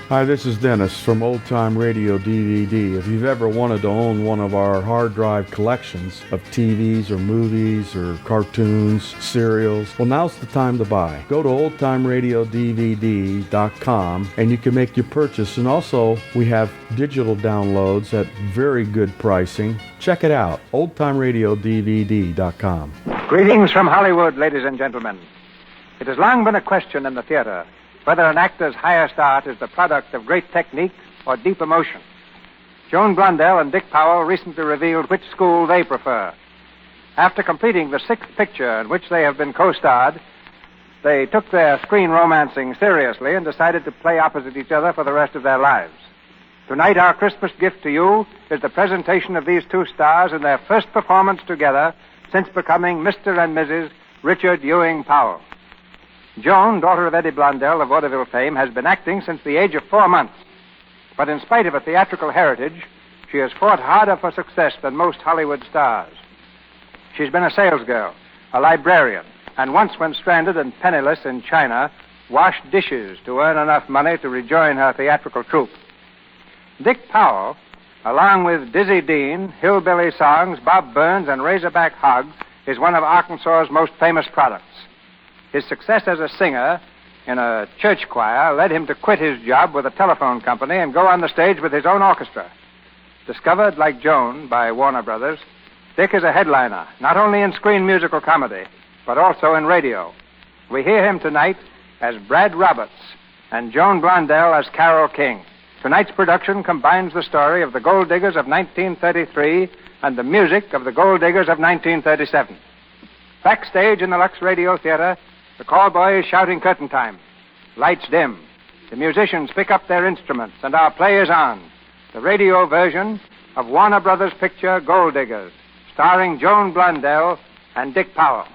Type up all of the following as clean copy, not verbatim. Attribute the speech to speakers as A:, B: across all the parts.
A: Hi, this is Dennis from Old Time Radio DVD. If you've ever wanted to own one of our hard drive collections of TVs or movies or cartoons, serials, well, now's the time to buy. Go to oldtimeradiodvd.com and you can make your purchase. And also, we have digital downloads at very good pricing. Check it out, oldtimeradiodvd.com.
B: Greetings from Hollywood, ladies and gentlemen. It has long been a question in the theater whether an actor's highest art is the product of great technique or deep emotion. Joan Blundell and Dick Powell recently revealed which school they prefer. After completing the sixth picture in which they have been co-starred, they took their screen romancing seriously and decided to play opposite each other for the rest of their lives. Tonight, our Christmas gift to you is the presentation of these two stars in their first performance together since becoming Mr. and Mrs. Richard Ewing Powell. Joan, daughter of Eddie Blundell of vaudeville fame, has been acting since the age of 4 months. But in spite of a theatrical heritage, she has fought harder for success than most Hollywood stars. She's been a salesgirl, a librarian, and once when stranded and penniless in China, washed dishes to earn enough money to rejoin her theatrical troupe. Dick Powell, along with Dizzy Dean, Hillbilly Songs, Bob Burns, and Razorback Hogg, is one of Arkansas's most famous products. His success as a singer in a church choir led him to quit his job with a telephone company and go on the stage with his own orchestra. Discovered, like Joan, by Warner Brothers, Dick is a headliner, not only in screen musical comedy, but also in radio. We hear him tonight as Brad Roberts and Joan Blundell as Carole King. Tonight's production combines the story of the Gold Diggers of 1933 and the music of the Gold Diggers of 1937. Backstage in the Lux Radio Theater, the call boy is shouting curtain time. Lights dim. The musicians pick up their instruments, and our play is on. The radio version of Warner Brothers' picture Gold Diggers, starring Joan Blundell and Dick Powell.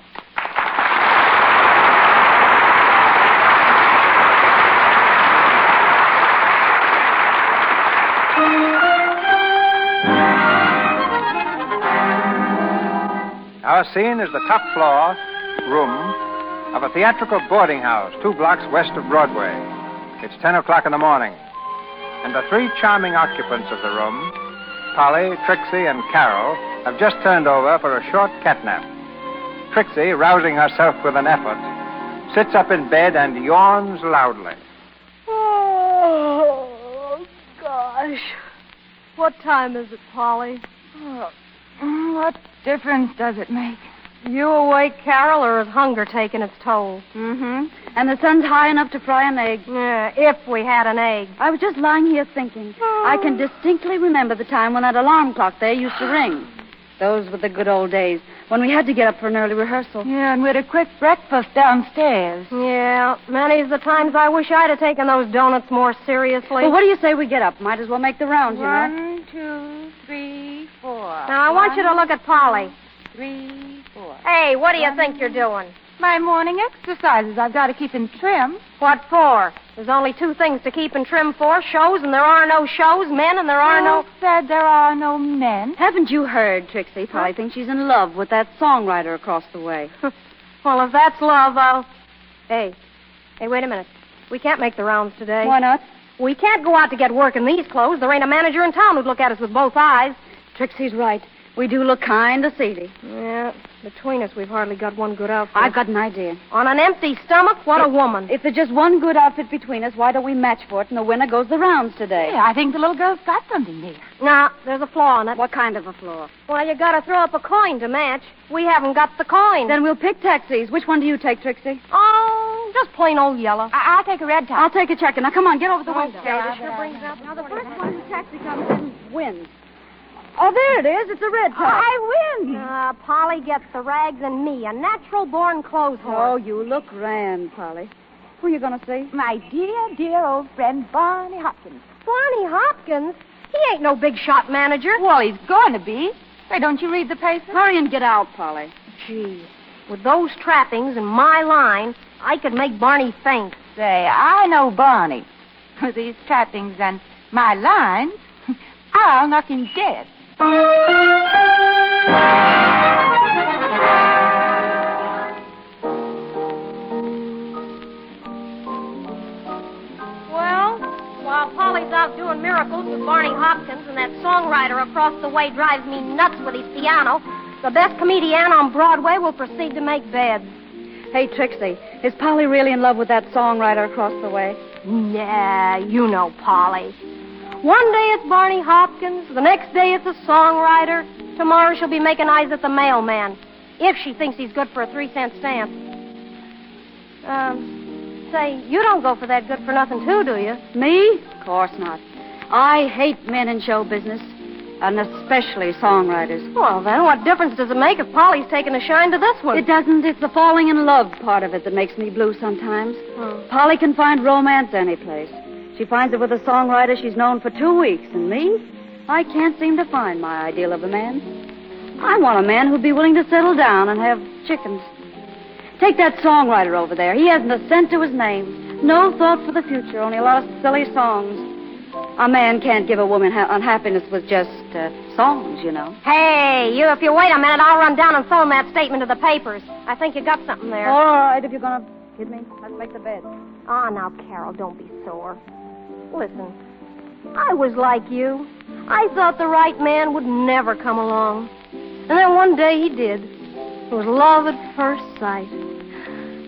B: Our scene is the top floor room of a theatrical boarding house 2 blocks west of Broadway. It's 10 o'clock in the morning, and the 3 charming occupants of the room, Polly, Trixie, and Carol, have just turned over for a short catnap. Trixie, rousing herself with an effort, sits up in bed and yawns loudly.
C: Oh, gosh. What time is it, Polly?
D: What difference does it make?
C: You awake, Carol, or is hunger taking its toll?
D: Mm-hmm. And the sun's high enough to fry an egg.
C: Yeah, if we had an egg.
D: I was just lying here thinking. I can distinctly remember the time when that alarm clock there used to ring. Those were the good old days, when we had to get up for an early rehearsal.
E: Yeah, and we had a quick breakfast downstairs.
C: Yeah, many's the times I wish I'd have taken those donuts more seriously.
D: Well, what do you say we get up? Might as well make the rounds, you know.
E: 1, 2, 3, 4.
C: Now, I want you to look at Polly.
E: 3, 4.
C: Hey, what do you think you're doing?
E: My morning exercises. I've got to keep in trim.
C: What for? There's only 2 things to keep in trim for, shows and there are no shows, men and there are
E: Who said there are no men?
D: Haven't you heard, Trixie? Polly thinks she's in love with that songwriter across the way.
C: Well, if that's love, I'll... Hey, wait a minute. We can't make the rounds today.
D: Why not?
C: We can't go out to get work in these clothes. There ain't a manager in town who'd look at us with both eyes.
D: Trixie's right. We do look kind of seedy.
C: Yeah, between us, we've hardly got one good outfit.
D: I've got an idea.
C: On an empty stomach, what a woman.
D: If there's just one good outfit between us, why don't we match for it and the winner goes the rounds today?
E: Yeah, I think the little girl's got something there.
C: Nah, there's a flaw in it.
D: What kind of a flaw?
C: Well, you gotta throw up a coin to match. We haven't got the coin.
D: Then we'll pick taxis. Which one do you take, Trixie?
C: Oh, just plain old yellow.
E: I'll take a red top.
D: I'll take a checker. Now, come on, get over the window.
C: Okay, this sure brings out
D: Now, the first one the taxi comes in wins. Oh, there it is. It's a red top.
E: I win.
C: Polly gets the rags and me, a natural-born clothes
D: Oh,
C: horse.
D: you look grand, Polly. Who are you going to see?
E: My dear old friend, Barney Hopkins.
C: Barney Hopkins? He ain't no big shot manager.
E: Well, he's going to be. Say, don't you read the paper?
D: Hurry and get out, Polly.
C: Gee, with those trappings and my line, I could make Barney faint.
E: Say, I know Barney. With these trappings and my lines, I'll knock him dead.
C: Well, while Polly's out doing miracles with Barney Hopkins and that songwriter across the way drives me nuts with his piano, the best comedian on Broadway will proceed to make beds.
D: Hey, Trixie, is Polly really in love with that songwriter across the way?
C: Nah, you know Polly. One day it's Barney Hopkins, the next day it's a songwriter. Tomorrow she'll be making eyes at the mailman, if she thinks he's good for a 3-cent stamp. Say, you don't go for that good-for-nothing, too, do you?
D: Me? Of course not. I hate men in show business, and especially songwriters.
C: Well, then, what difference does it make if Polly's taking a shine to this one?
D: It doesn't. It's the falling in love part of it that makes me blue sometimes. Polly can find romance any place. She finds it with a songwriter she's known for 2 weeks, and me? I can't seem to find my ideal of a man. I want a man who'd be willing to settle down and have chickens. Take that songwriter over there. He hasn't a cent to his name. No thought for the future, only a lot of silly songs. A man can't give a woman unhappiness with just songs, you know.
C: Hey, you, if you wait a minute, I'll run down and throw him that statement to the papers. I think you got something there.
D: All right, if you're going to kid me, let's make the bed.
C: Oh, now, Carol, don't be sore. Listen, I was like you. I thought the right man would never come along. And then one day he did. It was love at first sight.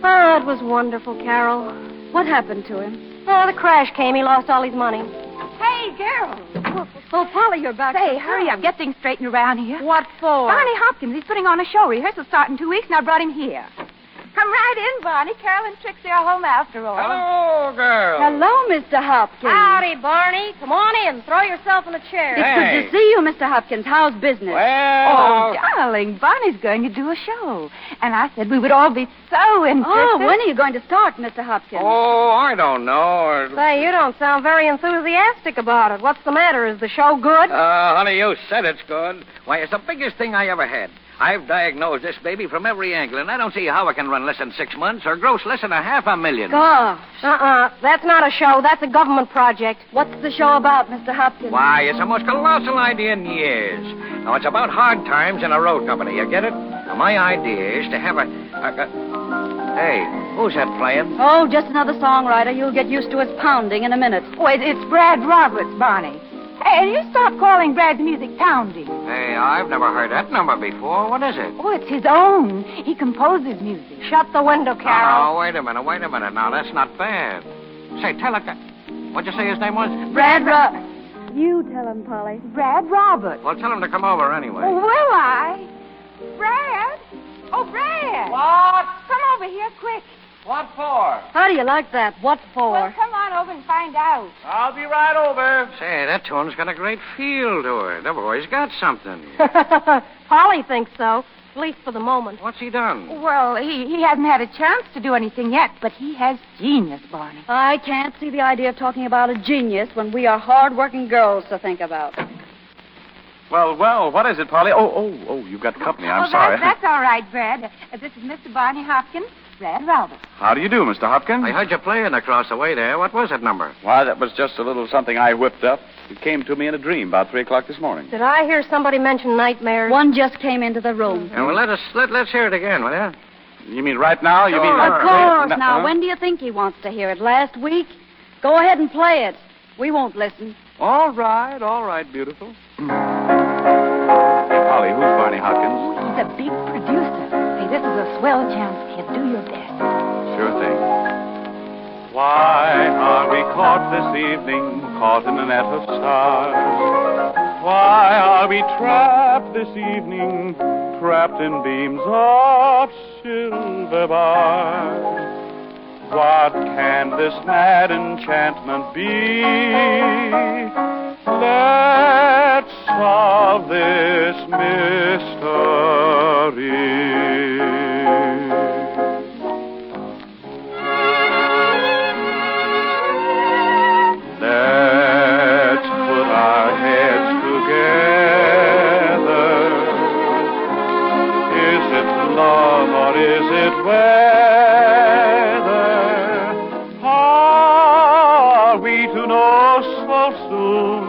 C: Oh, it was wonderful, Carol.
D: What happened to him?
C: Oh, the crash came. He lost all his money.
E: Hey, Gerald.
D: Oh, Polly, you're back.
E: Say, hurry up. Get things straightened around here.
C: What for?
E: Barney Hopkins, he's putting on a show. Rehearsal starting in 2 weeks, and I brought him here. Come right in, Barney. Carol and Trixie are home after all.
B: Hello, girl.
D: Hello, Mr. Hopkins.
C: Howdy, Barney. Come on in. Throw yourself in a chair.
D: It's good to see you, Mr. Hopkins. How's business?
E: Oh, darling, Barney's going to do a show. And I said we would all be so interested.
D: Oh, when are you going to start, Mr. Hopkins?
B: Oh, I don't know.
C: Say, you don't sound very enthusiastic about it. What's the matter? Is the show good?
F: Honey, you said it's good. Why, it's the biggest thing I ever had. I've diagnosed this baby from every angle, and I don't see how it can run less than 6 months or gross less than $500,000.
D: Gosh.
C: That's not a show. That's a government project.
D: What's the show about, Mr. Hopkins?
F: Why, it's the most colossal idea in years. Now, it's about hard times in a road company. You get it? Now, my idea is to have a... Hey, who's that playing?
D: Oh, just another songwriter. You'll get used to his pounding in a minute.
E: Oh, it's Brad Roberts, Barney. Hey, and you stop calling Brad's music pounding.
F: Hey, I've never heard that number before. What is it?
E: Oh, it's his own. He composes music.
C: Shut the window, Carol.
F: Oh, wait a minute. Now, that's not bad. Say, tell it... What'd you say his name was?
D: Brad Roberts. You tell him, Polly.
E: Brad Roberts.
F: Well, tell him to come over anyway.
E: Oh, will I? Brad? Oh, Brad.
B: What?
E: Come over here quick.
B: What for?
D: How do you like that? What for?
E: Well, come on over and find out.
B: I'll be right over.
F: Say, that tune's got a great feel to her. The boy's got something.
C: Polly thinks so, at least for the moment.
F: What's he done?
E: Well, he hasn't had a chance to do anything yet, but he has genius, Barney.
D: I can't see the idea of talking about a genius when we are hard-working girls to think about.
G: Well, what is it, Polly? Oh, you've got company. I'm sorry.
E: That's all right, Brad. This is Mr. Barney Hopkins, Brad Roberts.
G: How do you do, Mr. Hopkins?
F: I heard you playing across the way there. What was that number?
G: Why, that was just a little something I whipped up. It came to me in a dream about 3 o'clock this morning.
C: Did I hear somebody mention nightmares?
D: One just came into the room.
F: And well, let's hear it again, will you?
G: You mean right now? You mean...
F: Sure.
D: Of course.
G: No,
D: Now, when do you think he wants to hear it? Last week? Go ahead and play it. We won't listen.
G: All right, beautiful. Hey, Polly, who's Barney Hopkins?
E: He's a big producer. Hey, this is a swell chance, kid. Do your best.
G: Sure thing. Why are we caught this evening, caught in a net of stars? Why are we trapped this evening, trapped in beams of silver bars? What can this mad enchantment be? Let's solve this mystery. Let's put our heads together. Is it love or is it weather? Are we to know so soon?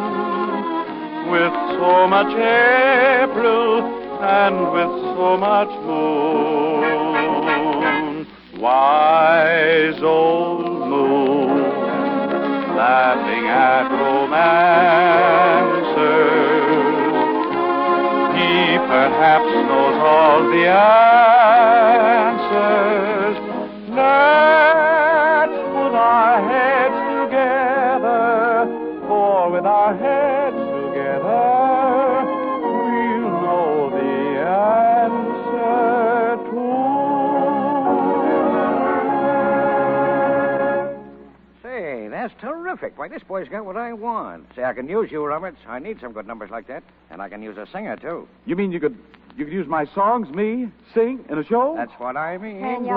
G: With so much April and with so much moon. Wise old moon, laughing at romancers. He perhaps knows all the answers. Let's put our heads together, for with our heads together, we'll know the answer too.
F: Say, that's terrific. Why, this boy's got what I want. Say, I can use you, Roberts. I need some good numbers like that. And I can use a singer, too.
G: You mean you could use my songs, me, sing, in a show?
F: That's what I mean.
C: And
G: when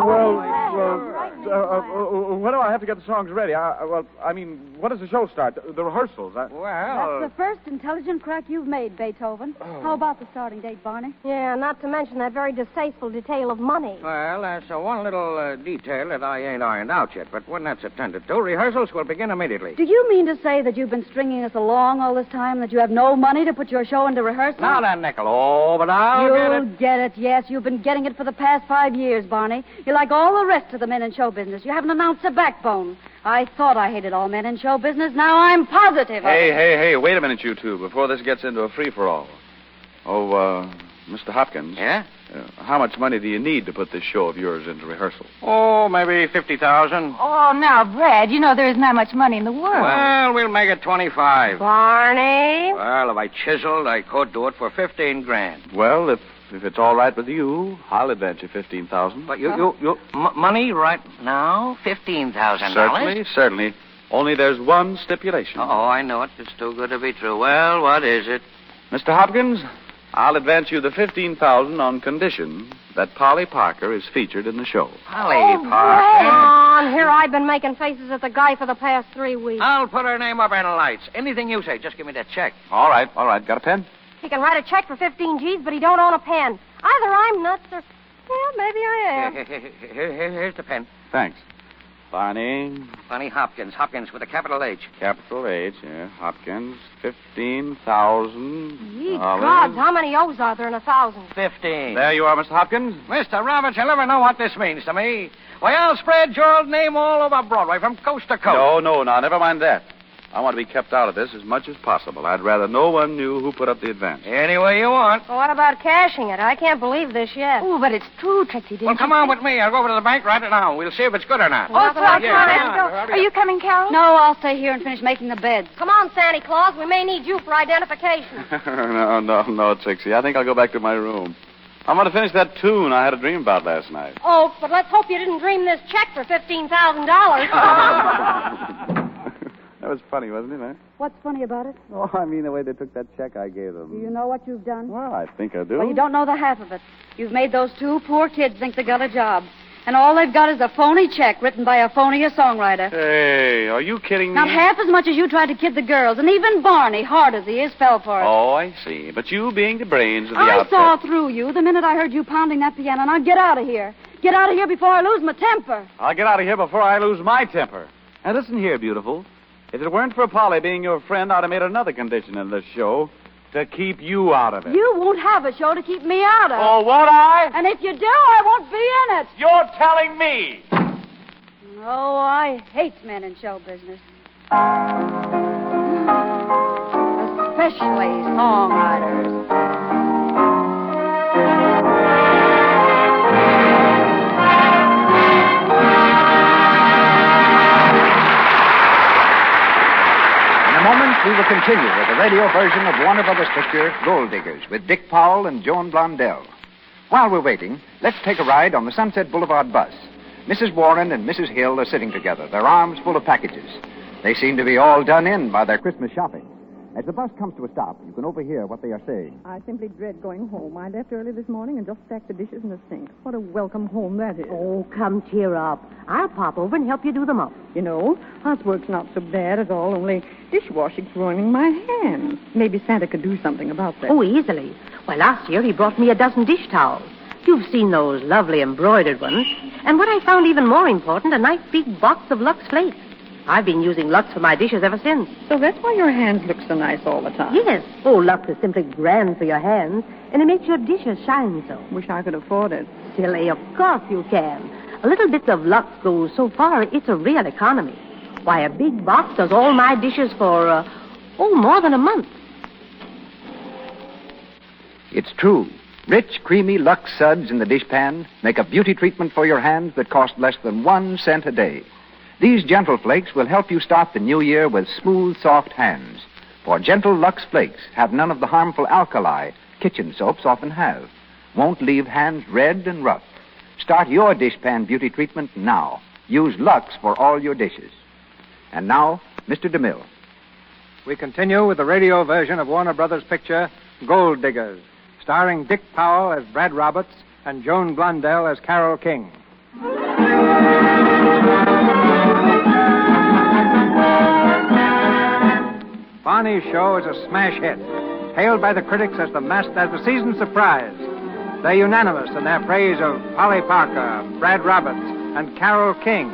G: do I have to get the songs ready? When does the show start? The rehearsals?
F: Well...
D: That's the first intelligent crack you've made, Beethoven.
G: Oh.
D: How about the starting date, Barney?
C: Yeah, not to mention that very distasteful detail of money.
F: Well, that's one little detail that I ain't ironed out yet. But when that's attended to, rehearsals will begin immediately.
D: Do you mean to say that you've been stringing us along all this time, that you have no money to put your show into rehearsal?
F: Now then, Nickel. Oh, but I'll
D: You'll get it, yes. You've been getting it for the past 5 years, Barney. You're like all the rest of the men in show business. You haven't announced a backbone. I thought I hated all men in show business. Now I'm positive of it.
G: Hey, wait a minute, you two, before this gets into a free-for-all. Mr. Hopkins.
F: Yeah?
G: How much money do you need to put this show of yours into rehearsal?
F: Oh, maybe 50,000.
E: Oh, now, Brad, you know there isn't that much money in the world.
F: Well, we'll make it 25.
C: Barney?
F: Well, if I chiseled, I could do it for 15 grand.
G: Well, if it's all right with you, I'll advance you 15,000.
F: But money right now? $15,000?
G: Certainly. Only there's one stipulation.
F: Oh, I know it. It's too good to be true. Well, what is it?
G: Mr. Hopkins, I'll advance you the 15,000 on condition that Polly Parker is featured in the show.
F: Polly
C: Come
F: Parker.
C: on. Here I've been making faces at the guy for the past 3 weeks.
F: I'll put her name up in lights. Anything you say. Just give me that check.
G: All right. Got a pen?
C: He can write a check for 15 G's, but he don't own a pen. Either I'm nuts or... Well, maybe I am.
F: Here's the pen.
G: Thanks. Barney.
F: Barney Hopkins. Hopkins with a capital H.
G: Capital H, yeah. Hopkins. 15,000.
C: Ye gods, how many O's are there in 1,000?
F: 15.
G: There you are, Mr. Hopkins.
F: Mr. Roberts, you'll never know what this means to me. Why, I'll spread your old name all over Broadway from coast to coast.
G: No, now, never mind that. I want to be kept out of this as much as possible. I'd rather no one knew who put up the advance.
F: Any way you want.
C: Well, what about cashing it? I can't believe this yet.
E: Oh, but it's true, Trixie, didn't
F: Well, come on with me. I'll go over to the bank right now. We'll see if it's good or not.
E: Oh, so
C: Yeah,
E: come on,
C: yeah,
E: let's go.
F: hurry
E: Are you coming, Carol?
D: No, I'll stay here and finish making the beds.
C: Come on, Santa Claus. We may need you for identification.
G: No, Trixie. I think I'll go back to my room. I'm going to finish that tune I had a dream about last night.
C: Oh, but let's hope you didn't dream this check for $15,000.
G: That was funny, wasn't it, huh?
D: What's funny about it?
G: Oh, I mean the way they took that check I gave them.
D: Do you know what you've done?
G: Well, I think I do.
D: Well, you don't know the half of it. You've made those 2 poor kids think they got a job. And all they've got is a phony check written by a phony songwriter.
G: Hey, are you kidding me?
D: Not half as much as you tried to kid the girls. And even Barney, hard as he is, fell for it.
G: Oh, I see. But you being the brains of the
D: I
G: outfit...
D: saw through you the minute I heard you pounding that piano, and I'd get out of here. Get out of here before I lose my temper.
G: I'll get out of here before I lose my temper. And listen here, beautiful. If it weren't for Polly being your friend, I'd have made another condition in this show. To keep you out of it.
D: You won't have a show to keep me out of.
G: Oh, won't I?
D: And if you do, I won't be in it.
G: You're telling me.
D: Oh, I hate men in show business. Especially songwriters.
H: We will continue with the radio version of Warner Brothers picture, Gold Diggers, with Dick Powell and Joan Blondell. While we're waiting, let's take a ride on the Sunset Boulevard bus. Mrs. Warren and Mrs. Hill are sitting together, their arms full of packages. They seem to be all done in by their Christmas shopping. As the bus comes to a stop, you can overhear what they are saying.
I: I simply dread going home. I left early this morning and just stacked the dishes in the sink. What a welcome home that is.
J: Oh, come cheer up. I'll pop over and help you do them up.
I: You know, housework's not so bad at all, only dishwashing's ruining my hands. Maybe Santa could do something about that.
J: Oh, easily. Why, last year he brought me a dozen dish towels. You've seen those lovely embroidered ones. And what I found even more important, a nice big box of Lux Flakes. I've been using Lux for my dishes ever since.
I: So that's why your hands look so nice all the time.
J: Yes. Oh, Lux is simply grand for your hands, and it makes your dishes shine so.
I: Wish I could afford it.
J: Silly, of course you can. A little bit of Lux goes so far, it's a real economy. Why, a big box does all my dishes for, more than a month.
H: It's true. Rich, creamy Lux suds in the dishpan make a beauty treatment for your hands that cost less than 1 cent a day. These Gentle Flakes will help you start the new year with smooth, soft hands. For Gentle Lux Flakes have none of the harmful alkali kitchen soaps often have. Won't leave hands red and rough. Start your dishpan beauty treatment now. Use Lux for all your dishes. And now, Mr. DeMille.
B: We continue with the radio version of Warner Brothers' picture, Gold Diggers, starring Dick Powell as Brad Roberts and Joan Blondell as Carole King. Barney's show is a smash hit, hailed by the critics as the season surprise. They're unanimous in their praise of Polly Parker, Brad Roberts, and Carole King,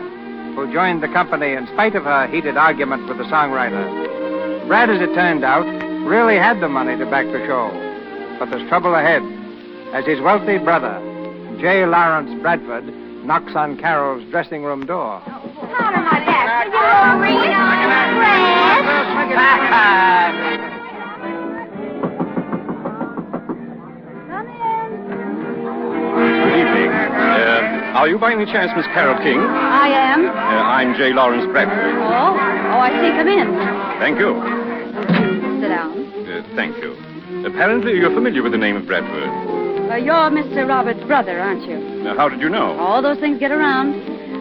B: who joined the company in spite of her heated argument with the songwriter. Brad, as it turned out, really had the money to back the show. But there's trouble ahead, as his wealthy brother, J. Lawrence Bradford, knocks on Carol's dressing room door.
G: Good evening. Are you by any chance Miss Carole King?
D: I am.
G: I'm J. Lawrence Bradford.
D: Oh, I see. Come in.
G: Thank you.
D: Sit down.
G: Thank you. Apparently you're familiar with the name of Bradford.
D: You're Mr. Robert's brother, aren't you?
G: How did you know?
D: All those things get around.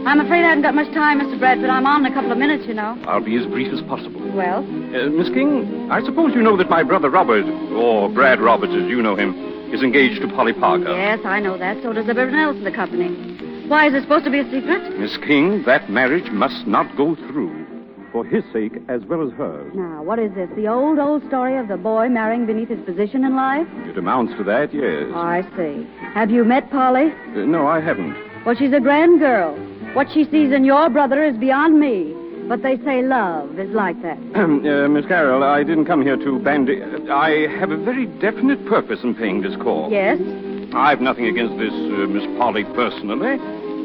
D: I'm afraid I haven't got much time, Mr. Bradford. I'm on in a couple of minutes, you know.
G: I'll be as brief as possible.
D: Well?
G: Miss King, I suppose you know that my brother Robert, or Brad Roberts as you know him, is engaged to Polly Parker.
D: Yes, I know that. So does everyone else in the company. Why, is it supposed to be a secret?
G: Miss King, that marriage must not go through. For his sake as well as hers.
D: Now, what is this? The old story of the boy marrying beneath his position in life?
G: It amounts to that, yes.
D: I see. Have you met Polly?
G: No, I haven't.
D: Well, she's a grand girl. What she sees in your brother is beyond me. But they say love is like that.
G: Miss Carroll, I didn't come here to bandy. I have a very definite purpose in paying this call.
D: Yes?
G: I've nothing against this Miss Polly personally.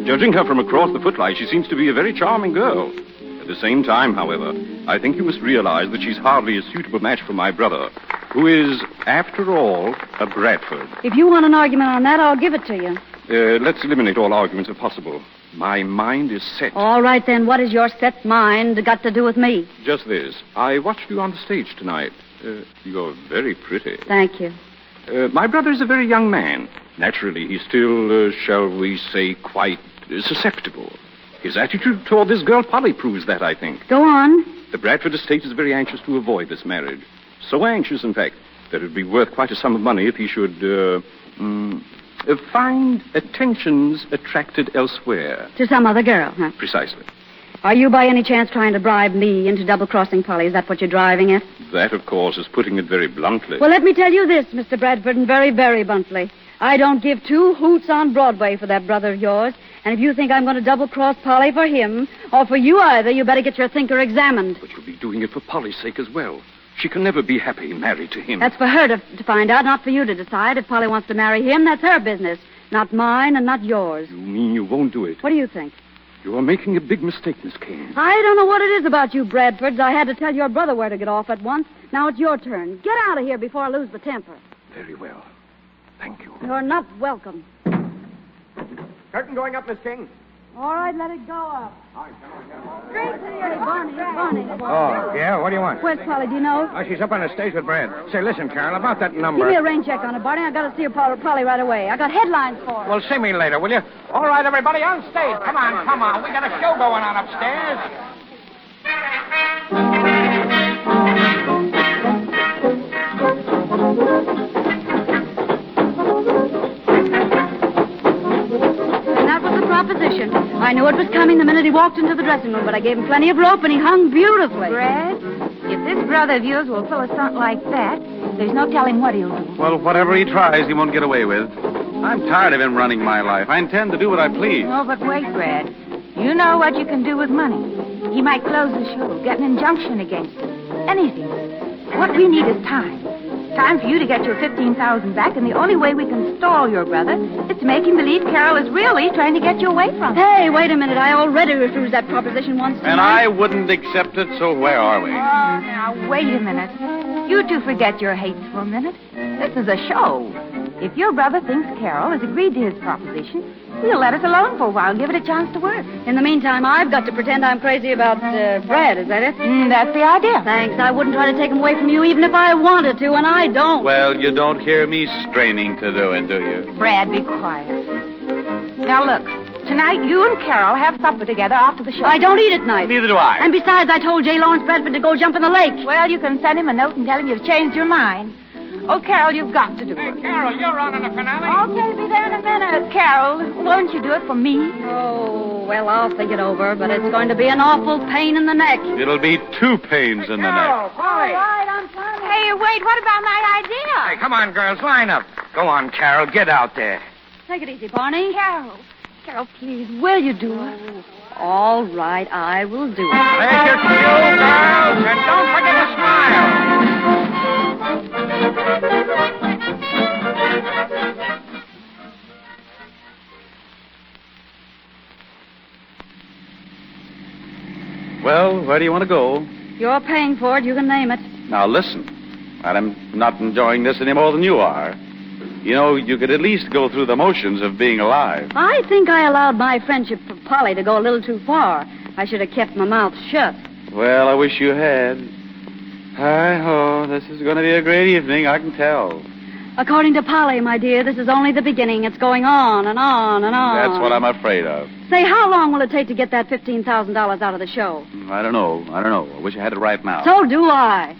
G: Judging her from across the footlights, she seems to be a very charming girl. At the same time, however, I think you must realize that she's hardly a suitable match for my brother, who is, after all, a Bradford.
D: If you want an argument on that, I'll give it to you.
G: Let's eliminate all arguments if possible. My mind is set.
D: All right, then. What has your set mind got to do with me?
G: Just this. I watched you on the stage tonight. You're very pretty.
D: Thank you.
G: My brother is a very young man. Naturally, he's still, shall we say, quite susceptible. His attitude toward this girl Polly proves that, I think.
D: Go on.
G: The Bradford estate is very anxious to avoid this marriage. So anxious, in fact, that it would be worth quite a sum of money if he should, find attentions attracted elsewhere.
D: To some other girl, huh?
G: Precisely.
D: Are you by any chance trying to bribe me into double-crossing Polly? Is that what you're driving at?
G: That, of course, is putting it very bluntly.
D: Well, let me tell you this, Mr. Bradford, and very, very bluntly. I don't give 2 hoots on Broadway for that brother of yours. And if you think I'm going to double-cross Polly for him, or for you either, you better get your thinker examined.
G: But you'll be doing it for Polly's sake as well. She can never be happy married to him.
D: That's for her to find out, not for you to decide. If Polly wants to marry him, that's her business. Not mine and not yours.
G: You mean you won't do it?
D: What do you think?
G: You are making a big mistake, Miss King.
D: I don't know what it is about you, Bradfords. I had to tell your brother where to get off at once. Now it's your turn. Get out of here before I lose the temper.
G: Very well. Thank you.
D: You're not welcome.
B: Curtain going up, Miss King.
D: All right, let it go up. Straight to you, Bonnie.
B: Oh, yeah? What do you want?
D: Where's Polly, do you know?
B: Oh, she's up on the stage with Brad. Say, listen, Carol, about that
D: Give
B: number.
D: me a rain check on it, Barney. I got to see Polly right away. I got headlines for her.
B: Well, see me later, will you? All right, everybody, on stage. Come on. We got a show going on upstairs.
D: Proposition. I knew it was coming the minute he walked into the dressing room, but I gave him plenty of rope and he hung beautifully.
E: Brad, if this brother of yours will pull a stunt like that, there's no telling what he'll do.
K: Well, whatever he tries, he won't get away with. I'm tired of him running my life. I intend to do what I please.
E: Oh, but wait, Brad. You know what you can do with money. He might close the show, get an injunction against him. Anything. What we need is time. Time for you to get your $15,000 back, and the only way we can stall your brother is to make him believe Carol is really trying to get you away from him.
D: Hey, wait a minute. I already refused that proposition once tonight.
K: And I wouldn't accept it, so where are we?
E: Oh, now, wait a minute. You two forget your hates for a minute. This is a show. If your brother thinks Carol has agreed to his proposition, he'll let us alone for a while, give it a chance to work.
D: In the meantime, I've got to pretend I'm crazy about Brad, is that it?
E: That's the idea.
D: Thanks. I wouldn't try to take him away from you even if I wanted to, and I don't.
K: Well, you don't hear me straining to do it, do you?
E: Brad, be quiet. Now, look. Tonight, you and Carol have supper together after the show.
D: I don't eat at night.
K: Neither do I.
D: And besides, I told J. Lawrence Bradford to go jump in the lake.
E: Well, you can send him a note and tell him you've changed your mind. Oh, Carol, you've got to do
F: Hey,
E: it.
F: Carol, you're on in the finale.
E: Okay, be there in a minute. Carol, won't you do it for me?
D: Oh, well, I'll think it over, but it's going to be an awful pain in the neck.
K: It'll be 2 pains in the neck.
F: Carol, Polly.
E: I'm trying. Hey, wait, what about my idea?
F: Hey, come on, girls, line up. Go on, Carol, get out there.
D: Take it easy, Barney.
E: Carol, please, will you do it?
D: All right, I will do it.
F: There's your cue, girls, and don't forget to smile.
K: Well, where do you want to go?
D: You're paying for it. You can name it.
K: Now, listen. I'm not enjoying this any more than you are. You know, you could at least go through the motions of being alive.
D: I think I allowed my friendship for Polly to go a little too far. I should have kept my mouth shut.
K: Well, I wish you had. Hi-ho, this is going to be a great evening, I can tell.
D: According to Polly, my dear, this is only the beginning. It's going on and on and on.
K: That's what I'm afraid of.
D: Say, how long will it take to get that $15,000 out of the show?
K: I don't know. I wish I had it right now.
D: So do I.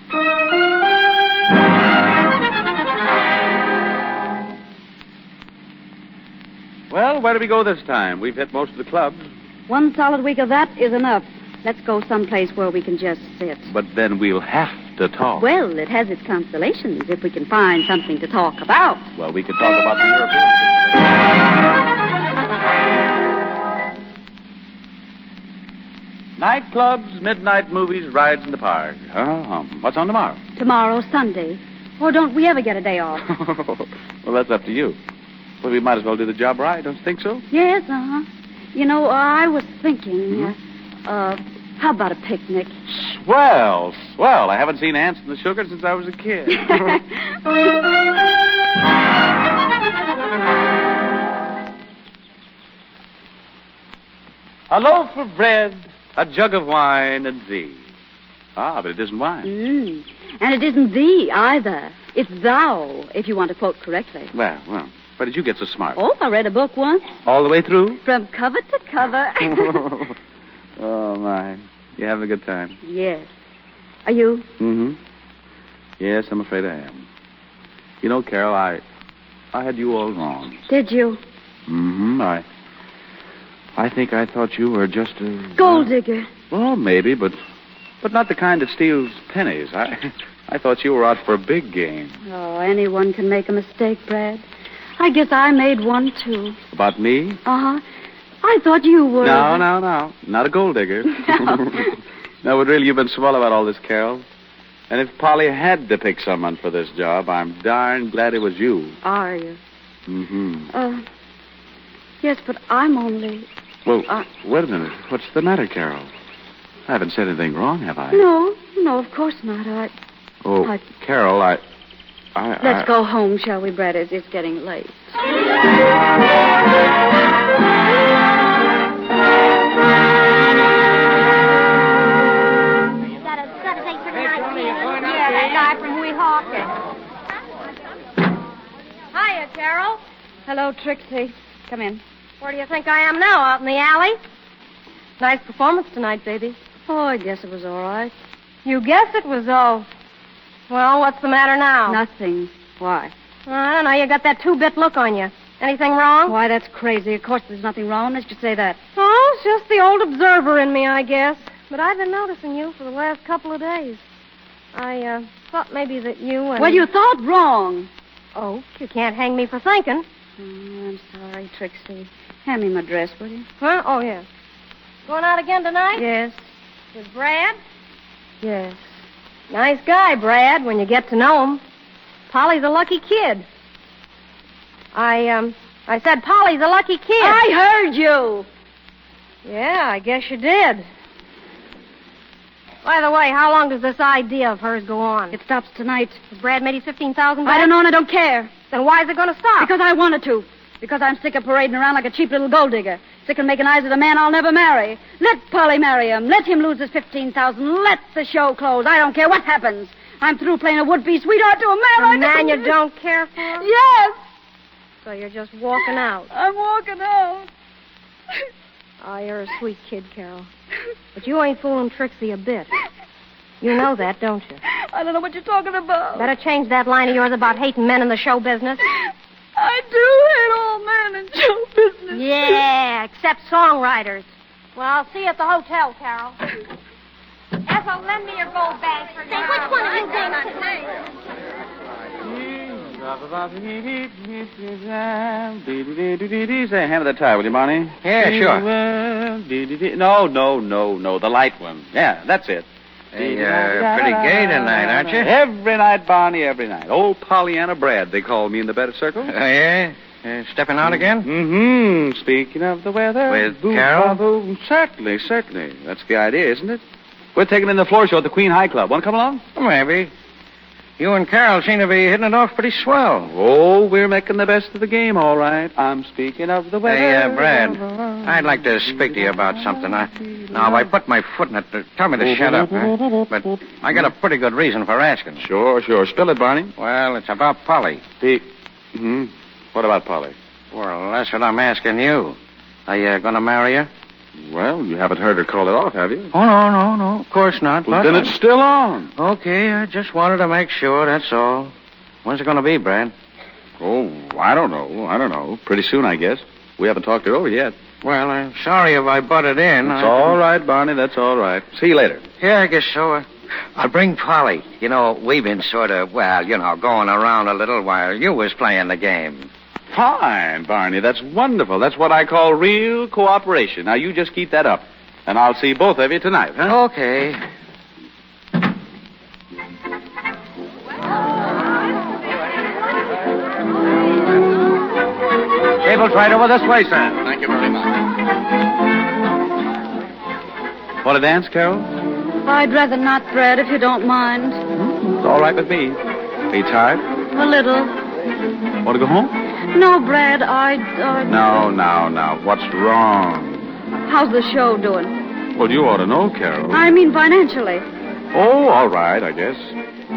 K: Well, where do we go this time? We've hit most of the clubs.
D: 1 solid week of that is enough. Let's go someplace where we can just sit.
K: But then we'll have to talk.
D: Well, it has its consolations if we can find something to talk about.
K: Well, we could talk about the European situation. Nightclubs, midnight movies, rides in the park. What's on tomorrow?
D: Tomorrow's Sunday. Or don't we ever get a day off?
K: Well, that's up to you. Well, we might as well do the job right, don't you think so?
D: Yes, uh-huh. You know, I was thinking, how about a picnic?
K: Swell. I haven't seen ants in the sugar since I was a kid. A loaf of bread, a jug of wine, and thee. Ah, but it isn't wine.
D: And it isn't thee, either. It's thou, if you want to quote correctly.
K: Well, where did you get so smart?
D: Oh, I read a book once.
K: All the way through?
D: From cover to cover.
K: Oh, my. You having a good time?
D: Yes. Are you?
K: Mm-hmm. Yes, I'm afraid I am. You know, Carol, I had you all wrong.
D: Did you?
K: Mm-hmm. I think I thought you were just a...
D: Gold digger.
K: Well, maybe, but not the kind that steals pennies. I thought you were out for a big game.
D: Oh, anyone can make a mistake, Brad. I guess I made one, too.
K: About me?
D: Uh-huh. I thought you were...
K: No. Not a gold digger. No, but really, you've been swell about all this, Carol. And if Polly had to pick someone for this job, I'm darn glad it was you.
D: Are you?
K: Mm-hmm.
D: Yes, but I'm only...
K: Well, wait a minute. What's the matter, Carol? I haven't said anything wrong, have I?
D: No, of course not.
K: Carol,
D: Let's go home, shall we, Brad? It's getting late.
C: Guy from Weehawken. Hiya, Carol.
D: Hello, Trixie. Come in.
C: Where do you think I am now? Out in the alley? Nice performance tonight, baby.
D: Oh, I guess it was all right.
C: You guess it was all. Well, what's the matter now?
D: Nothing. Why?
C: I don't know. You got that 2-bit look on you. Anything wrong?
D: Why, that's crazy. Of course there's nothing wrong. Let's just say that.
C: Oh, it's just the old observer in me, I guess. But I've been noticing you for the last couple of days. I thought maybe that you and...
D: Well, you thought wrong.
C: Oh, you can't hang me for thinking.
D: Oh, I'm sorry, Trixie. Hand me my dress, will you?
C: Huh? Oh, yes. Going out again tonight?
D: Yes.
C: With Brad?
D: Yes.
C: Nice guy, Brad, when you get to know him. Polly's a lucky kid. I said Polly's a lucky kid.
D: I heard you.
C: Yeah, I guess you did. By the way, how long does this idea of hers go on?
D: It stops tonight.
C: Brad made his $15,000
D: I don't know and I don't care.
C: Then why is it going to stop?
D: Because I wanted to. Because I'm sick of parading around like a cheap little gold digger. Sick of making eyes at a man I'll never marry. Let Polly marry him. Let him lose his $15,000. Let the show close. I don't care what happens. I'm through playing a would-be sweetheart to a man.
C: A man you don't care for?
D: Yes.
C: So you're just walking out.
D: I'm walking out.
C: Oh, you're a sweet kid, Carol. But you ain't fooling Trixie a bit. You know that, don't you?
D: I don't know what you're talking about.
C: Better change that line of yours about hating men in the show business.
D: I do hate all men in show business.
C: Yeah, except songwriters. Well, I'll see you at the hotel, Carol. Ethel, lend me your gold bag for now. Say, which one of you dames tonight?
K: Say, hand the tie, will you, Barney?
F: Yeah, sure.
K: No. The light one. Yeah, that's it.
F: Hey, pretty gay tonight, aren't you?
K: Every night, Barney, every night. Old Pollyanna Brad, they call me in the better circle.
F: Yeah? Stepping out again?
K: Mm-hmm. Speaking of the weather.
F: With Carol?
K: Certainly. That's the idea, isn't it? We're taking in the floor show at the Queen High Club. Want to come along?
F: Maybe. You and Carol seem to be hitting it off pretty swell.
K: Oh, we're making the best of the game, all right. I'm speaking of the weather.
F: Hey, Brad, I'd like to speak to you about something. Now, if I put my foot in it, tell me to shut up, huh? But I got a pretty good reason for asking.
K: Sure. Spill it, Barney.
F: Well, it's about Polly.
K: What about Polly?
F: Well, that's what I'm asking you. Are you going to marry her?
K: Well, you haven't heard her call it off, have you?
F: Oh, no. Of course not.
K: Well, then it's still on.
F: Okay, I just wanted to make sure, that's all. When's it going to be, Brad?
K: Oh, I don't know. Pretty soon, I guess. We haven't talked it over yet.
F: Well, I'm sorry if I butted in.
K: That's all right, Barney. That's all right. See you later.
F: Yeah, I guess so. I'll bring Polly. You know, we've been sort of, going around a little while you was playing the game.
K: Fine, Barney. That's wonderful. That's what I call real cooperation. Now, you just keep that up. And I'll see both of you tonight, huh?
F: Okay.
B: Table's right over this way, sir.
K: Thank you very much. Want to dance, Carol?
D: I'd rather not, Brad, if you don't mind.
K: It's all right with me. Are you tired?
D: A little.
K: Want to go home?
D: No, Brad, I'd...
K: No. What's wrong?
D: How's the show doing?
K: Well, you ought to know, Carol.
D: I mean financially.
K: Oh, all right, I guess.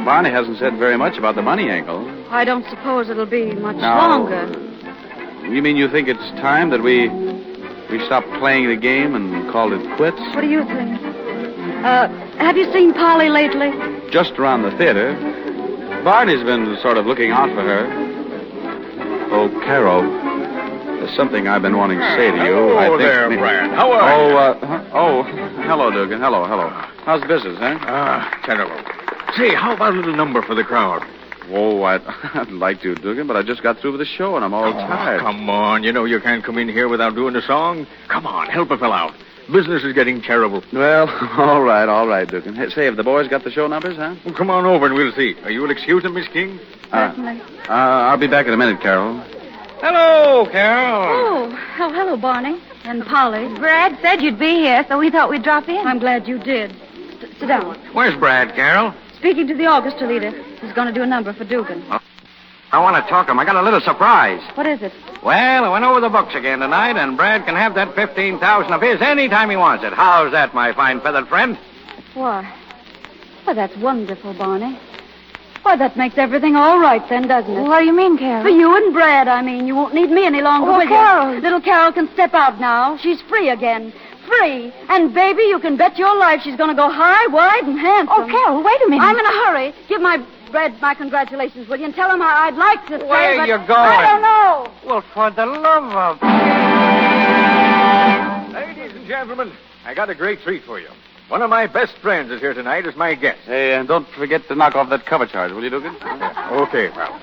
K: Barney hasn't said very much about the money angle.
D: I don't suppose it'll be much longer.
K: You mean you think it's time that we stopped playing the game and called it quits?
D: What do you think? Have you seen Polly lately?
K: Just around the theater. Barney's been sort of looking out for her. Oh, Carol, there's something I've been wanting to say to you.
L: Hello there, Brad. How are you?
K: Hello, Dugan. Hello. How's business, huh?
L: Terrible. Say, how about a little number for the crowd?
K: Oh, I'd like to, Dugan, but I just got through with the show and I'm all tired.
L: Come on. You know you can't come in here without doing a song. Come on, help a fella out. Business is getting terrible.
K: Well, all right, Dugan. Hey, say, have the boys got the show numbers, huh?
L: Well, come on over and we'll see. You will excuse them, Miss King?
D: Certainly.
K: I'll be back in a minute, Carol.
F: Hello, Carol.
D: Oh, hello, Barney. And Polly.
E: Brad said you'd be here, so we thought we'd drop in.
D: I'm glad you did. Sit down.
F: Where's Brad, Carol?
D: Speaking to the orchestra leader. He's going to do a number for Dugan.
F: I want to talk to him. I got a little surprise.
D: What is it?
F: Well, I went over the books again tonight, and Brad can have that $15,000 of his any time he wants it. How's that, my fine feathered friend?
D: Why, that's wonderful, Barney. Why, that makes everything all right then, doesn't it?
E: What do you mean, Carol?
D: For you and Brad, I mean. You won't need me any longer, will
E: Carol.
D: you? Little Carol can step out now. She's free again. Free. And, baby, you can bet your life she's going to go high, wide, and handsome.
E: Oh, Carol, wait a minute.
D: I'm in a hurry. Give my Brad my congratulations, will you? And tell him I'd like to say,
F: Where
D: but
F: you going?
D: I don't know.
F: Well, for the love of...
L: Ladies and gentlemen, I got a great treat for you. One of my best friends is here tonight as my guest.
K: Hey, and don't forget to knock off that cover charge, will you, Dugan?
L: Okay, pal.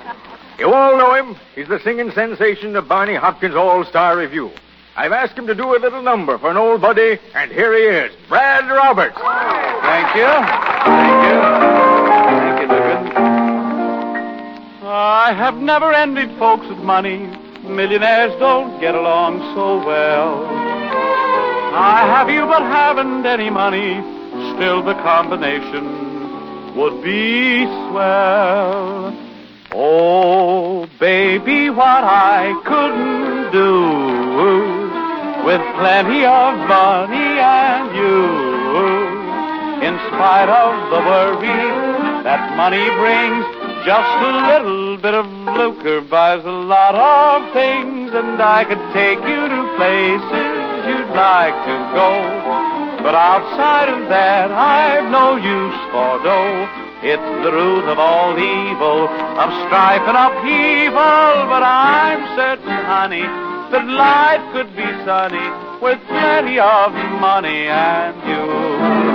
L: You all know him. He's the singing sensation of Barney Hopkins' All-Star Review. I've asked him to do a little number for an old buddy, and here he is, Brad Roberts.
K: Thank you. Thank you, Dugan.
G: have never envied folks with money. Millionaires don't get along so well. I have you but haven't any money. Still the combination would be swell. Oh, baby, what I couldn't do with plenty of money and you. In spite of the worry that money brings, just a little bit of lucre buys a lot of things, and I could take you to places you'd like to go. But outside of that, I've no use for dough. It's the root of all evil, of strife and upheaval. But I'm certain, honey, that life could be sunny with plenty of money and you.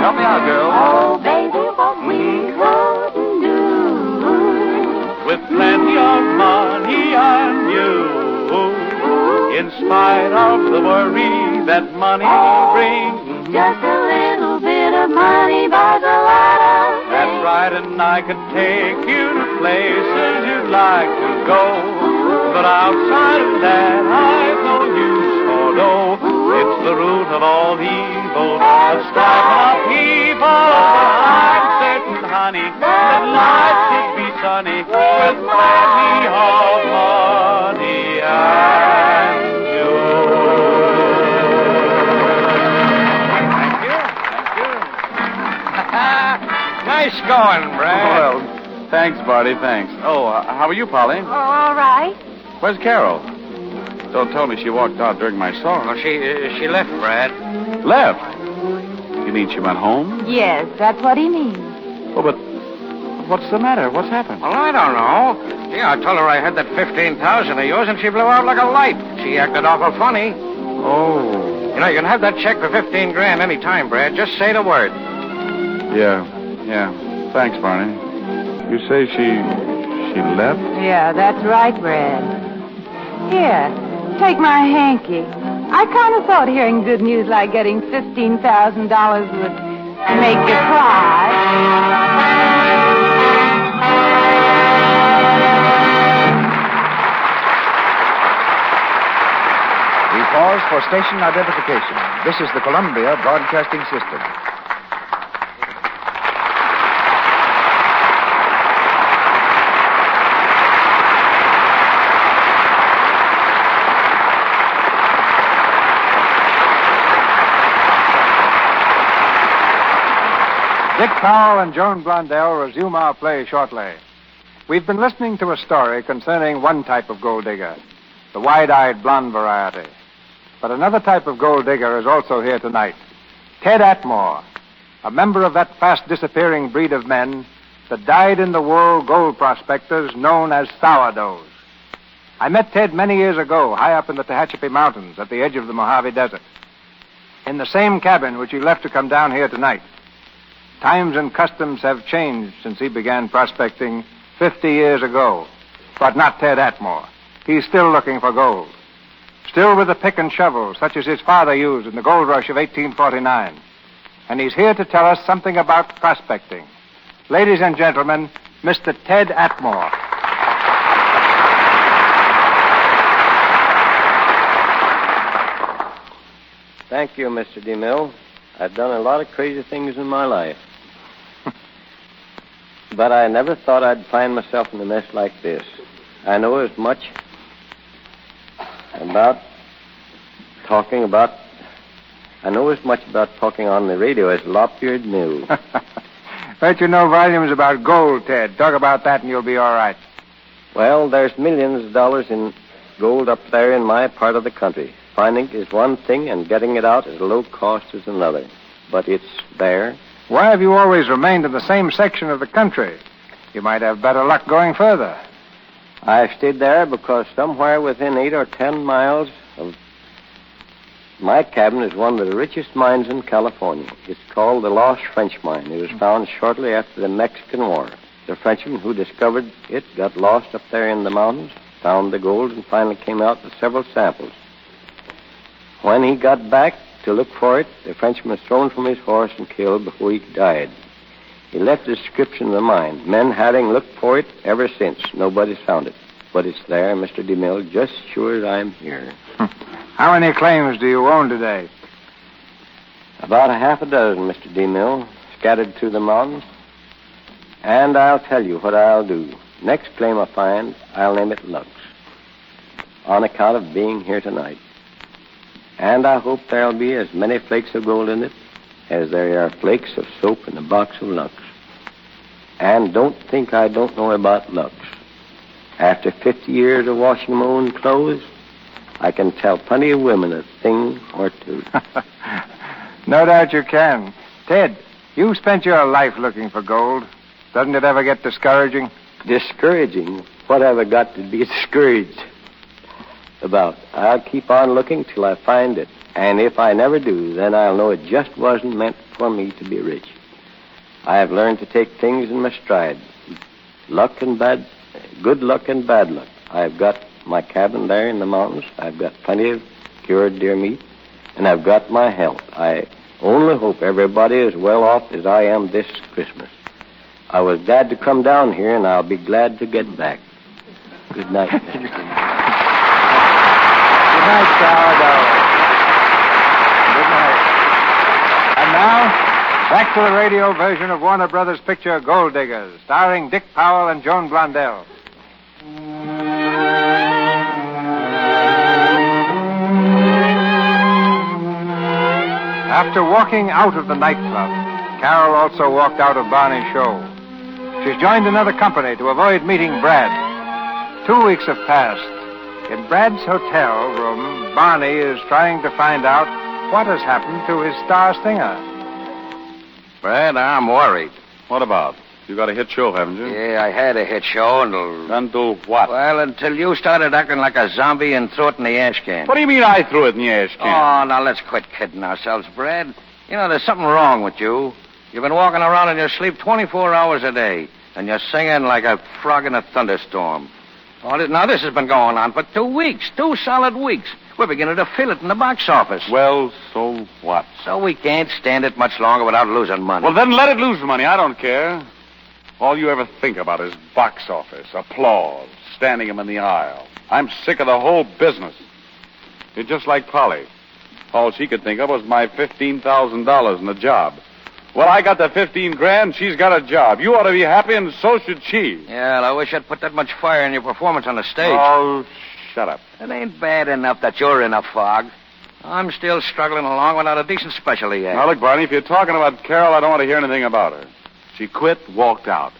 G: Help me out, girl.
E: Oh, baby, what we couldn't do
G: with plenty of money and you. In spite of the worry that money brings,
E: just a little bit of money buys a lot of things.
G: That's right, and I could take you to places you'd like to go. But outside of that, I've no use for dough. It's the root of all evil, of strife and upheaval. I'm certain, honey, that life could be sunny with plenty of money and you.
F: Thank you. Nice going, Brad.
K: Well, thanks, Barty, thanks. Oh, how are you, Polly?
E: Oh, all right.
K: Where's Carol? Don't tell me she walked out during my song.
F: Well, she left, Brad.
K: Left? You mean she went home?
E: Yes, that's what he means.
K: Oh, but what's the matter? What's happened?
F: Well, I don't know. Yeah, I told her I had that 15,000 of yours, and she blew out like a light. She acted awful funny.
K: Oh.
F: You know, you can have that check for 15 grand any time, Brad. Just say the word.
K: Yeah. Thanks, Barney. You say she left?
E: Yeah, that's right, Brad. Here, take my hanky. I kind of thought hearing good news like getting $15,000 would make you cry.
H: We pause for station identification. This is the Columbia Broadcasting System.
B: Dick Powell and Joan Blondell resume our play shortly. We've been listening to a story concerning one type of gold digger, the wide-eyed blonde variety. But another type of gold digger is also here tonight. Ted Atmore, a member of that fast-disappearing breed of men, the dyed-in-the-wool gold prospectors known as sourdoughs. I met Ted many years ago, high up in the Tehachapi Mountains at the edge of the Mojave Desert, in the same cabin which he left to come down here tonight. Times and customs have changed since he began prospecting 50 years ago. But not Ted Atmore. He's still looking for gold. Still with a pick and shovel, such as his father used in the gold rush of 1849. And he's here to tell us something about prospecting. Ladies and gentlemen, Mr. Ted Atmore.
M: Thank you, Mr. DeMille. I've done a lot of crazy things in my life. But I never thought I'd find myself in a mess like this. I know as much about talking on the radio as Lopbeard knew.
B: Bet you know volumes about gold, Ted. Talk about that and you'll be all right.
M: Well, there's millions of dollars in gold up there in my part of the country. Finding it is one thing, and getting it out at a low cost is another. But it's there.
B: Why have you always remained in the same section of the country? You might have better luck going further.
M: I've stayed there because somewhere within 8 or 10 miles of my cabin is one of the richest mines in California. It's called the Lost French Mine. It was found shortly after the Mexican War. The Frenchman who discovered it got lost up there in the mountains, found the gold, and finally came out with several samples. When he got back to look for it, the Frenchman was thrown from his horse and killed before he died. He left a description of the mine. Men having looked for it ever since. Nobody's found it. But it's there, Mr. DeMille, just sure as I'm here.
B: How many claims do you own today?
M: About a half a dozen, Mr. DeMille, scattered through the mountains. And I'll tell you what I'll do. Next claim I find, I'll name it Lux, on account of being here tonight. And I hope there'll be as many flakes of gold in it as there are flakes of soap in a box of Lux. And don't think I don't know about Lux. After 50 years of washing my own clothes, I can tell plenty of women a thing or two.
B: No doubt you can. Ted, you've spent your life looking for gold. Doesn't it ever get discouraging?
M: Discouraging? What have I got to be discouraged about? I'll keep on looking till I find it. And if I never do, then I'll know it just wasn't meant for me to be rich. I have learned to take things in my stride. Good luck and bad luck. I've got my cabin there in the mountains. I've got plenty of cured deer meat. And I've got my health. I only hope everybody is well off as I am this Christmas. I was glad to come down here, and I'll be glad to get back. Good night, Mr.
B: Good night, Sourdough. Good night. And now, back to the radio version of Warner Brothers' picture Gold Diggers, starring Dick Powell and Joan Blondell. After walking out of the nightclub, Carol also walked out of Barney's show. She's joined another company to avoid meeting Brad. 2 weeks have passed. In Brad's hotel room, Barney is trying to find out what has happened to his star singer.
F: Brad, I'm worried.
K: What about? You got a hit show, haven't you?
F: Yeah, I had a hit show until...
K: Until what?
F: Well, until you started acting like a zombie and threw it in the ash can.
K: What do you mean I threw it in the ash can?
F: Oh, now let's quit kidding ourselves, Brad. You know, there's something wrong with you. You've been walking around in your sleep 24 hours a day, and you're singing like a frog in a thunderstorm. Now, this has been going on for 2 weeks, 2 solid weeks. We're beginning to feel it in the box office.
K: Well, so what?
F: So we can't stand it much longer without losing money.
K: Well, then let it lose money. I don't care. All you ever think about is box office, applause, standing him in the aisle. I'm sick of the whole business. You're just like Polly. All she could think of was my $15,000 in the job. Well, I got the 15 grand, she's got a job. You ought to be happy, and so should she.
F: Yeah, well, I wish I'd put that much fire in your performance on the stage.
K: Oh, shut up.
F: It ain't bad enough that you're in a fog. I'm still struggling along without a decent specialty act.
K: Now, look, Barney, if you're talking about Carol, I don't want to hear anything about her. She quit, walked out.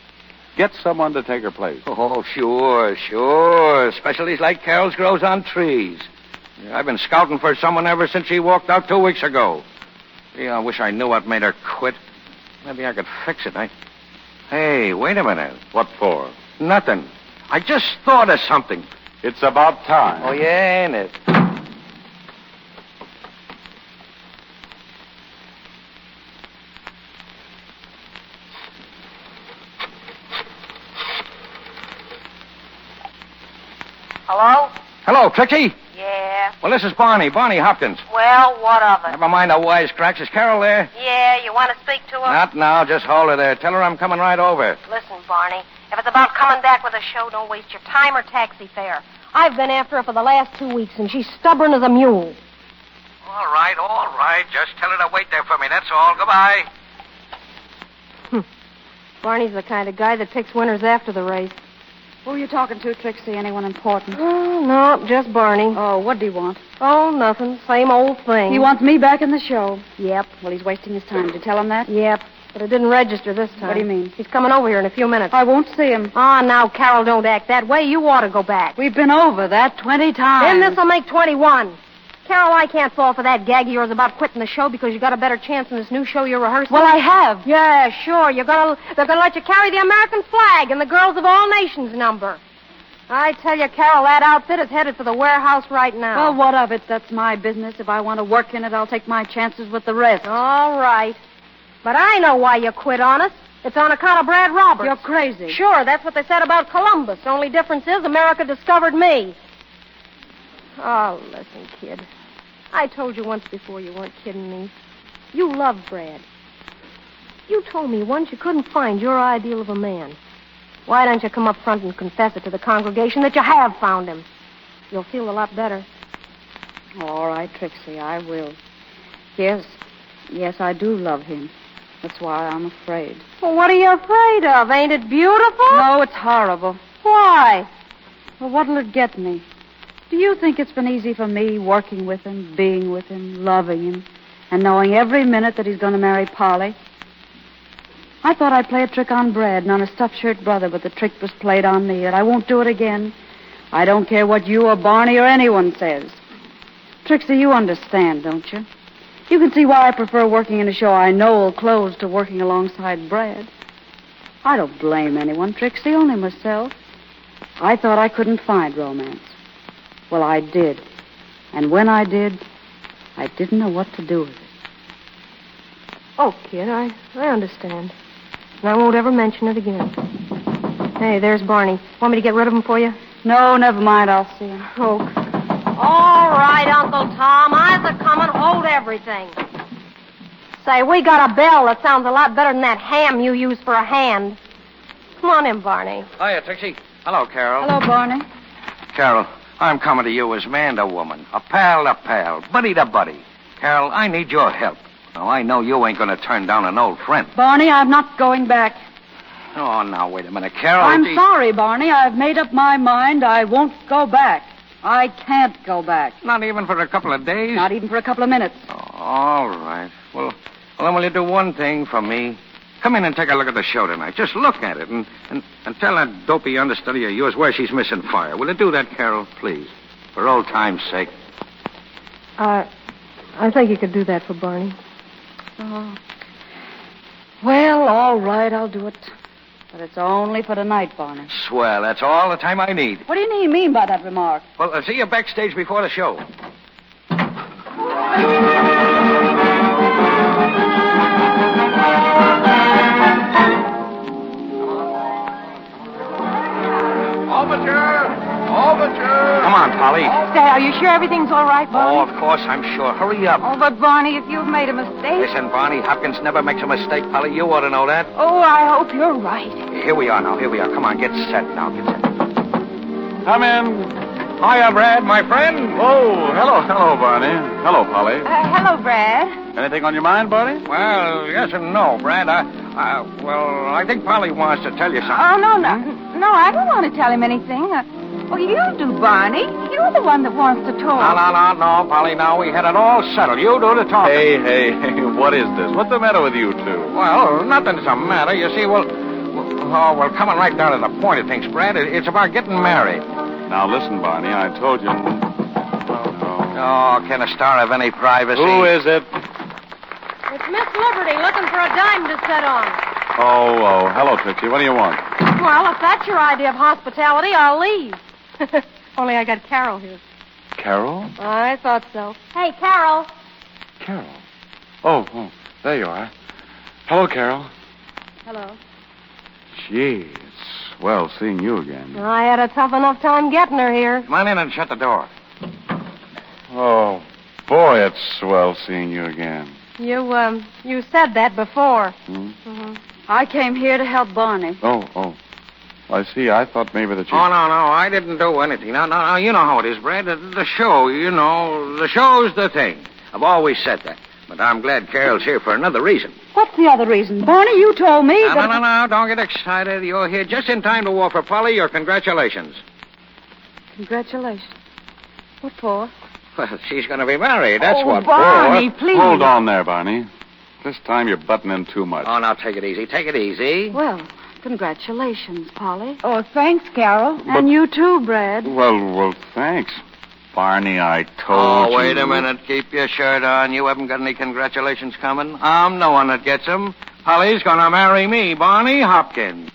K: Get someone to take her place.
F: Oh, sure. Specialties like Carol's grows on trees. Yeah, I've been scouting for someone ever since she walked out 2 weeks ago. Gee, I wish I knew what made her quit. Maybe I could fix it. Hey, wait a minute.
K: What for?
F: Nothing. I just thought of something.
K: It's about time.
F: Oh, yeah, ain't it?
J: Hello?
F: Hello, Trixie.
J: Yeah.
F: Well, this is Barney Hopkins.
J: Well, what of it?
F: Never mind the wisecracks. Is Carol there?
J: Yeah, you want to speak to her?
F: Not now. Just hold her there. Tell her I'm coming right over.
C: Listen, Barney, if it's about coming back with a show, don't waste your time or taxi fare. I've been after her for the last 2 weeks, and she's stubborn as a mule.
F: All right. Just tell her to wait there for me. That's all. Goodbye.
C: Barney's the kind of guy that picks winners after the race.
D: Who are you talking to, Trixie? Anyone important?
C: Oh, no, just Barney.
D: Oh, what do you want?
C: Oh, nothing. Same old thing.
D: He wants me back in the show.
C: Yep.
D: Well, he's wasting his time. Did you tell him that?
C: Yep. But it didn't register this time.
D: What do you mean?
C: He's coming over here in a few minutes.
D: I won't see him.
C: Ah, now, Carol, don't act that way. You ought to go back.
D: We've been over that 20 times.
C: Then this'll make 21. Carol, I can't fall for that gag of yours about quitting the show because you got a better chance in this new show you're rehearsing.
D: Well, I have.
C: Yeah, sure. They're gonna let you carry the American flag and the Girls of All Nations number. I tell you, Carol, that outfit is headed for the warehouse right now.
D: Well, what of it? That's my business. If I want to work in it, I'll take my chances with the rest.
C: All right. But I know why you quit on us. It's on account of Brad Roberts.
D: You're crazy.
C: Sure, that's what they said about Columbus. The only difference is America discovered me. Oh, listen, kid. I told you once before you weren't kidding me. You love Brad. You told me once you couldn't find your ideal of a man. Why don't you come up front and confess it to the congregation that you have found him? You'll feel a lot better.
D: All right, Trixie, I will. Yes, I do love him. That's why I'm afraid.
C: Well, what are you afraid of? Ain't it beautiful?
D: No, it's horrible.
C: Why?
D: Well, what'll it get me? Do you think it's been easy for me working with him, being with him, loving him, and knowing every minute that he's going to marry Polly? I thought I'd play a trick on Brad and on his stuffed shirt brother, but the trick was played on me, and I won't do it again. I don't care what you or Barney or anyone says. Trixie, you understand, don't you? You can see why I prefer working in a show I know will close to working alongside Brad. I don't blame anyone, Trixie, only myself. I thought I couldn't find romance. Well, I did. And when I did, I didn't know what to do with it.
C: Oh, kid, I understand. And I won't ever mention it again. Hey, there's Barney. Want me to get rid of him for you?
D: No, never mind. I'll see him.
C: Oh. All right, Uncle Tom. I's a-comin'. Hold everything. Say, we got a bell that sounds a lot better than that ham you use for a hand. Come on in, Barney.
F: Hiya, Trixie. Hello, Carol.
D: Hello, Barney.
F: Carol, I'm coming to you as man to woman, a pal to pal, buddy to buddy. Carol, I need your help. Now, I know you ain't going to turn down an old friend.
D: Barney, I'm not going back.
F: Oh, now, wait a minute, Carol.
D: I'm sorry, Barney. I've made up my mind. I won't go back. I can't go back.
F: Not even for a couple of days?
D: Not even for a couple of minutes.
F: Oh, all right. Well, then will you do one thing for me? Come in and take a look at the show tonight. Just look at it and tell that dopey understudy of yours where she's missing fire. Will you do that, Carol, please? For old time's sake.
C: I think you could do that for Barney.
D: Oh. Well, all right, I'll do it. But it's only for tonight, Barney.
F: Swell, that's all the time I need.
D: What do you mean by that remark?
F: Well, I'll see you backstage before the show. Overture! Come on, Polly.
E: Say, are you sure everything's all right, Barney?
F: Oh, of course, I'm sure. Hurry up.
E: Oh, but Barney, if you've made a mistake...
F: Listen, Barney, Hopkins never makes a mistake, Polly. You ought to know that.
E: Oh, I hope you're right.
F: Here we are now. Here we are. Come on, get set now. Get set.
K: Come in.
F: Hiya, Brad, my friend.
K: Oh, hello, Barney. Hello, Polly.
E: Hello, Brad.
K: Anything on your mind, Barney?
F: Well, yes and no, Brad. I think Polly wants to tell you something.
E: Oh, no, I don't want to tell him anything. Well, you do, Barney. You're the one that wants to talk.
F: No, Polly, now we had it all settled. You do the talking.
K: Hey, what is this? What's the matter with you two?
F: Well, nothing's the matter. You see, coming right down to the point of things, Brad, it's about getting married.
K: Now, listen, Barney, I told you...
F: Oh, can a star have any privacy?
K: Who is it?
C: It's Miss Liberty looking for a dime to set on.
K: Oh, hello, Trixie. What do you want?
C: Well, if that's your idea of hospitality, I'll leave. Only I got Carol here.
K: Carol?
C: I thought so. Hey, Carol.
K: Carol? Oh, there you are. Hello, Carol.
C: Hello.
K: Gee, it's swell seeing you again.
C: I had a tough enough time getting her here.
F: Come on in and shut the door.
K: Oh, boy, it's swell seeing you again.
C: You said that before.
K: Hmm?
D: I came here to help Barney.
K: Oh. I see. I thought maybe that you...
F: Oh, no, I didn't do anything. No, you know how it is, Brad. The show, the show's the thing. I've always said that. But I'm glad Carol's here for another reason.
D: What's the other reason? Barney, you told me that...
F: No, don't get excited. You're here just in time to offer Polly your congratulations.
D: Congratulations. What for?
F: Well, she's going to be married, that's what
E: Barney,
F: for.
E: please.
K: Hold on there, Barney. This time you're butting in too much.
F: Oh, now take it easy.
D: Well, congratulations, Polly.
E: Oh, thanks, Carol.
D: And you too, Brad.
K: Well, thanks. Barney, I told you.
F: Oh, wait a minute. Keep your shirt on. You haven't got any congratulations coming. I'm the one that gets them. Polly's going to marry me, Barney Hopkins.